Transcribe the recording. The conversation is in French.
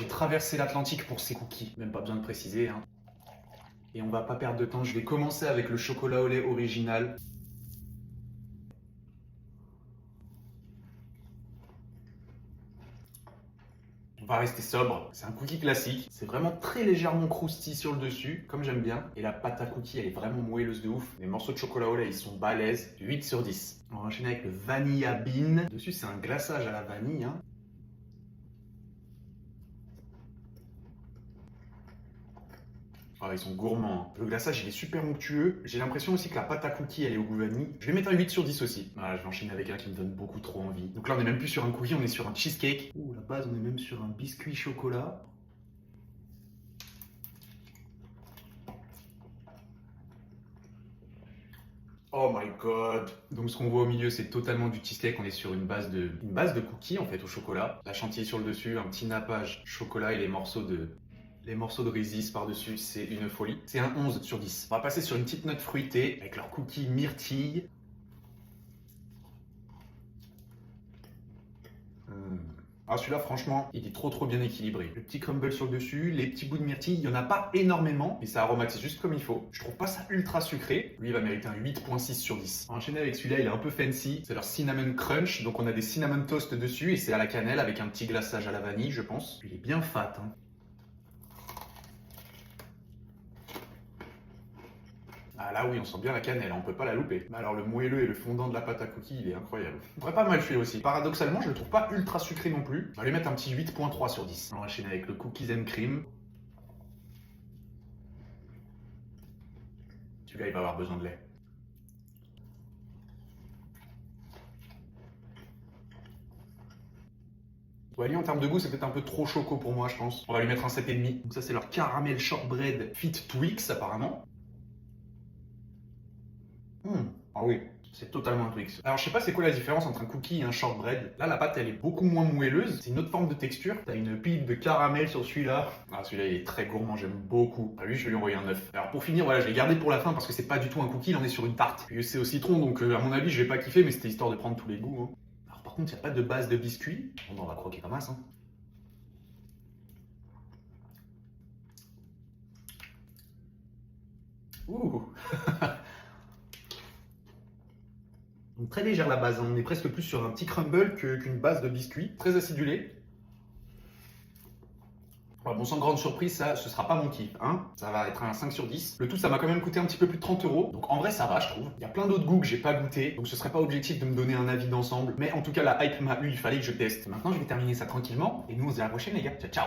J'ai traversé l'Atlantique pour ces cookies, même pas besoin de préciser, hein. Et on va pas perdre de temps, je vais commencer avec le chocolat au lait original. On va rester sobre, c'est un cookie classique, c'est vraiment très légèrement croustillant sur le dessus, comme j'aime bien. Et la pâte à cookie, elle est vraiment moelleuse de ouf. Les morceaux de chocolat au lait, ils sont balèzes, 8 sur 10. On va enchaîner avec le Vanilla Bean. Dessus, c'est un glaçage à la vanille, hein. Ah, ils sont gourmands, hein. Le glaçage, il est super onctueux. J'ai l'impression aussi que la pâte à cookie, elle est au goût vanille. Je vais mettre un 8 sur 10 aussi. Voilà, je vais enchaîner avec un qui me donne beaucoup trop envie. Donc là, on est même plus sur un cookie, on est sur un cheesecake. Ouh, la base, on est même sur un biscuit chocolat. Oh my god! Donc ce qu'on voit au milieu, c'est totalement du cheesecake. On est sur une base de cookies en fait au chocolat. La chantilly sur le dessus, un petit nappage chocolat et les morceaux de Reese's par-dessus, c'est une folie. C'est un 11 sur 10. On va passer sur une petite note fruitée avec leur cookie myrtille. Ah, celui-là, franchement, il est trop bien équilibré. Le petit crumble sur le dessus, les petits bouts de myrtille, il n'y en a pas énormément, mais ça aromatise juste comme il faut. Je trouve pas ça ultra sucré. Lui, il va mériter un 8.6 sur 10. On va enchaîner avec celui-là, il est un peu fancy. C'est leur cinnamon crunch. Donc on a des cinnamon toast dessus et c'est à la cannelle avec un petit glaçage à la vanille, je pense. Il est bien fat, hein. Ah là oui, on sent bien la cannelle, on peut pas la louper. Mais alors le moelleux et le fondant de la pâte à cookies, il est incroyable. Très pas mal fait aussi. Paradoxalement, je le trouve pas ultra sucré non plus. On va lui mettre un petit 8.3 sur 10. On va enchaîner avec le cookies and cream. Celui-là, il va avoir besoin de lait. Ouais, lui, en termes de goût, c'est peut-être un peu trop choco pour moi, je pense. On va lui mettre un 7,5. Donc ça, c'est leur caramel shortbread Fit Twix, apparemment. Ah oui, c'est totalement un Twix. Alors je sais pas c'est quoi la différence entre un cookie et un shortbread. Là la pâte elle est beaucoup moins moelleuse, c'est une autre forme de texture. T'as une pile de caramel sur celui-là. Ah celui-là il est très gourmand, j'aime beaucoup. Ah lui je vais lui envoyer un 9. Alors pour finir voilà je l'ai gardé pour la fin parce que c'est pas du tout un cookie, il en est sur une tarte. Puis c'est au citron donc à mon avis je vais pas kiffer mais c'était histoire de prendre tous les goûts, hein. Alors par contre il n'y a pas de base de biscuit. Bon bah, on va croquer comme ça, hein. Ouh. Donc très légère la base, hein. On est presque plus sur un petit crumble qu'une base de biscuit. Très acidulé. Voilà, bon, sans grande surprise, ça, ce sera pas mon kiff, hein. Ça va être un 5 sur 10. Le tout, ça m'a quand même coûté un petit peu plus de 30 euros. Donc en vrai, ça va, je trouve. Il y a plein d'autres goûts que j'ai pas goûté. Donc ce serait pas objectif de me donner un avis d'ensemble. Mais en tout cas, la hype m'a eu, il fallait que je teste. Maintenant, je vais terminer ça tranquillement. Et nous, on se dit à la prochaine, les gars. Ciao, ciao!